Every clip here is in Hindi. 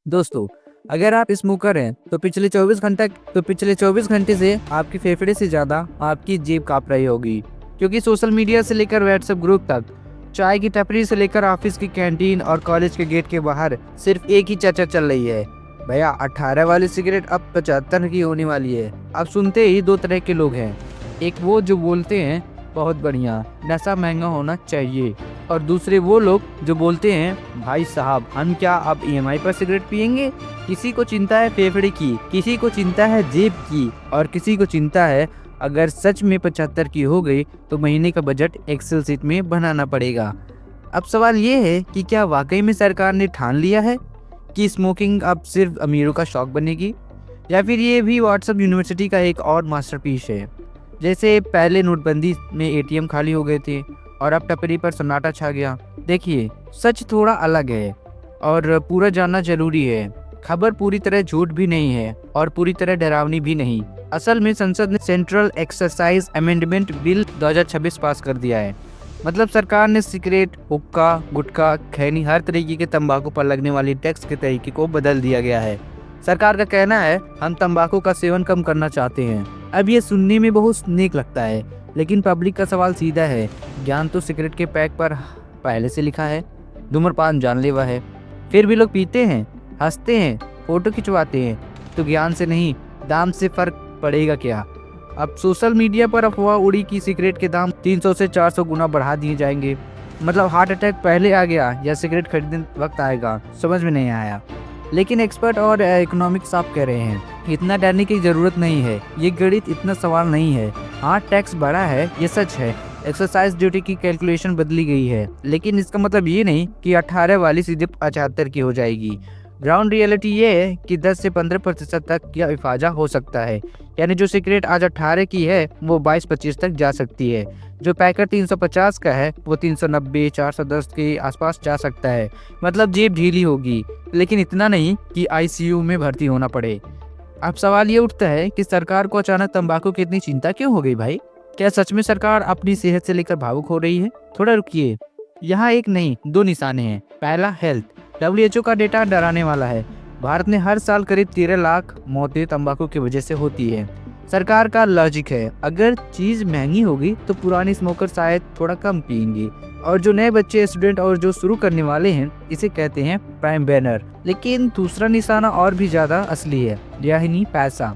दोस्तों, अगर आप स्मोकर हैं तो पिछले 24 घंटे से आपके फेफड़े से ज़्यादा आपकी जेब काँप रही होगी, क्योंकि सोशल मीडिया से लेकर व्हाट्सएप ग्रुप तक, चाय की टपरी से लेकर ऑफिस की कैंटीन और कॉलेज के गेट के बाहर सिर्फ एक ही चर्चा चल रही है। भैया 18 वाली सिगरेट अब 75 की होने वाली है। अब सुनते ही दो तरह के लोग हैं, एक वो जो बोलते हैं बहुत बढ़िया, नशा महंगा होना चाहिए, और दूसरे वो लोग जो बोलते हैं भाई साहब हम क्या अब ईएमआई पर सिगरेट पियेंगे। किसी को चिंता है फेफड़े की, किसी को चिंता है जेब की, और किसी को चिंता है अगर सच में 75 की हो गई तो महीने का बजट एक्सेल सीट में बनाना पड़ेगा। अब सवाल ये है कि क्या वाकई में सरकार ने ठान लिया है कि स्मोकिंग अब सिर्फ अमीरों का शौक बनेगी, या फिर ये भी व्हाट्सएप यूनिवर्सिटी का एक और मास्टरपीस है। जैसे पहले नोटबंदी में एटीएम खाली हो गए थे और अब टपरी पर सन्नाटा छा गया। देखिए, सच थोड़ा अलग है और पूरा जानना जरूरी है। खबर पूरी तरह झूठ भी नहीं है और पूरी तरह डरावनी भी नहीं। असल में संसद ने सेंट्रल एक्सरसाइज अमेंडमेंट बिल 2026 पास कर दिया है। मतलब सरकार ने सिगरेट, हुक्का, गुटखा, खैनी, हर तरीके के तंबाकू पर लगने वाली टैक्स के तरीके को बदल दिया गया है। सरकार का कहना है हम तंबाकू का सेवन कम करना चाहते हैं। अब ये सुनने में बहुत नेक लगता है, लेकिन पब्लिक का सवाल सीधा है, ज्ञान तो सिगरेट के पैक पर पहले से लिखा है, धूम्रपान जानलेवा है, फिर भी लोग पीते हैं, हंसते हैं, फोटो खिंचवाते हैं। तो ज्ञान से नहीं, दाम से फर्क पड़ेगा क्या? अब सोशल मीडिया पर अफवाह उड़ी कि सिगरेट के दाम 300 से 400 गुना बढ़ा दिए जाएंगे। मतलब हार्ट अटैक पहले आ गया या सिगरेट खरीदने वक्त आएगा, समझ में नहीं आया। लेकिन एक्सपर्ट और इकोनॉमिक्स साफ कह रहे हैं इतना डरने की जरूरत नहीं है, ये गणित इतना सवाल नहीं है। हाँ, टैक्स बढ़ा है, ये सच है, एक्सरसाइज ड्यूटी की कैलकुलेशन बदली गई है, लेकिन इसका मतलब ये नहीं कि 18 वाली सीधे 75 की हो जाएगी। ग्राउंड रियलिटी ये है कि 10 से 15% तक यह इफाजा हो सकता है। यानी जो सिगरेट आज 18 की है वो 22-25 तक जा सकती है। जो पैकेट 350 का है वो 390, 410 के आसपास जा सकता है। मतलब जेब ढीली होगी, लेकिन इतना नहीं कि आईसीयू में भर्ती होना पड़े। अब सवाल ये उठता है कि सरकार को अचानक तंबाकू की इतनी चिंता क्यों हो गई भाई? क्या सच में सरकार अपनी सेहत से लेकर भावुक हो रही है? थोड़ा रुकिए, यहाँ एक नहीं दो निशाने हैं। पहला, हेल्थ। WHO का डेटा डराने वाला है। भारत में हर साल करीब 13 लाख मौतें तंबाकू की वजह से होती है। सरकार का लॉजिक है, अगर चीज महंगी होगी तो पुरानी स्मोकर शायद थोड़ा कम पिएंगे, और जो नए बच्चे, स्टूडेंट और जो शुरू करने वाले हैं, इसे कहते हैं प्राइम बैनर। लेकिन दूसरा निशाना और भी ज्यादा असली है, यानी पैसा।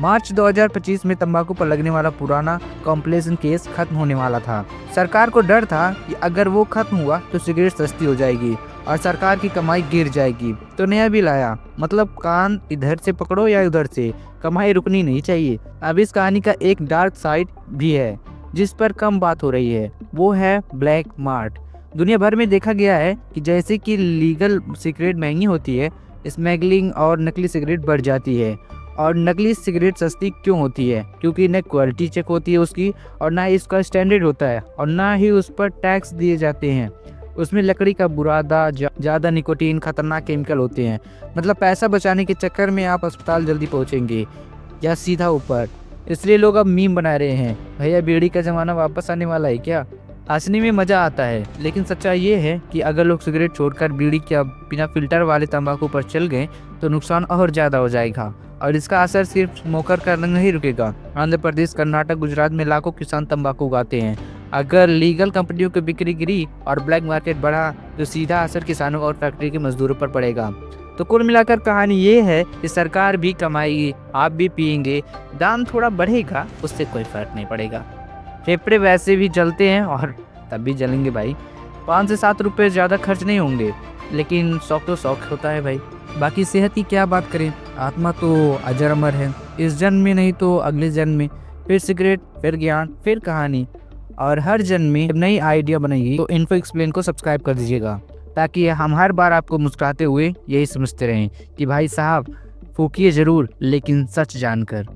मार्च 2025 में तंबाकू पर लगने वाला पुराना कॉम्प्लेसेंट केस खत्म होने वाला था। सरकार को डर था कि अगर वो खत्म हुआ तो सिगरेट सस्ती हो जाएगी और सरकार की कमाई गिर जाएगी, तो नया बिल आया। मतलब कान इधर से पकड़ो या उधर से, कमाई रुकनी नहीं चाहिए। अब इस कहानी का एक डार्क साइड भी है जिस पर कम बात हो रही है, वो है ब्लैक मार्ट। दुनिया भर में देखा गया है कि जैसे कि लीगल सिगरेट महंगी होती है, स्मगलिंग और नकली सिगरेट बढ़ जाती है। और नकली सिगरेट सस्ती क्यों होती है? क्योंकि न क्वालिटी चेक होती है उसकी, और ना ही इसका स्टैंडर्ड होता है, और ना ही उस पर टैक्स दिए जाते हैं। उसमें लकड़ी का बुरादा, ज़्यादा निकोटीन, खतरनाक केमिकल होते हैं। मतलब पैसा बचाने के चक्कर में आप अस्पताल जल्दी पहुंचेंगे या सीधा ऊपर। इसलिए लोग अब मीम बना रहे हैं, भैया बीड़ी का ज़माना वापस आने वाला है क्या? हंसने में मज़ा आता है, लेकिन सच्चाई ये है कि अगर लोग सिगरेट छोड़कर बीड़ी या बिना फिल्टर वाले तंबाकू पर चल गए तो नुकसान और ज़्यादा हो जाएगा। और इसका असर सिर्फ स्मोकर का नहीं रुकेगा। आंध्र प्रदेश, कर्नाटक, गुजरात में लाखों किसान तंबाकू उगाते हैं। अगर लीगल कंपनियों की बिक्री गिरी और ब्लैक मार्केट बढ़ा तो सीधा असर किसानों और फैक्ट्री के मजदूरों पर पड़ेगा। तो कुल मिलाकर कहानी ये है कि सरकार भी कमाएगी, आप भी पिएंगे, दाम थोड़ा बढ़ेगा, उससे कोई फर्क नहीं पड़ेगा। फेफड़े वैसे भी जलते हैं और तब भी जलेंगे भाई। 5 से 7 रुपये ज़्यादा खर्च नहीं होंगे, लेकिन शौक तो शौक होता है भाई। बाकी सेहत की क्या बात करें, आत्मा तो अजर अमर है। इस जन्म में नहीं तो अगले जन्म में फिर सिगरेट, फिर ज्ञान, फिर कहानी, और हर जन्म में नई आइडिया बनेगी। तो इन्फो एक्सप्लेन को सब्सक्राइब कर दीजिएगा, ताकि हम हर बार आपको मुस्कुराते हुए यही समझते रहें कि भाई साहब फूकिए ज़रूर, लेकिन सच जानकर।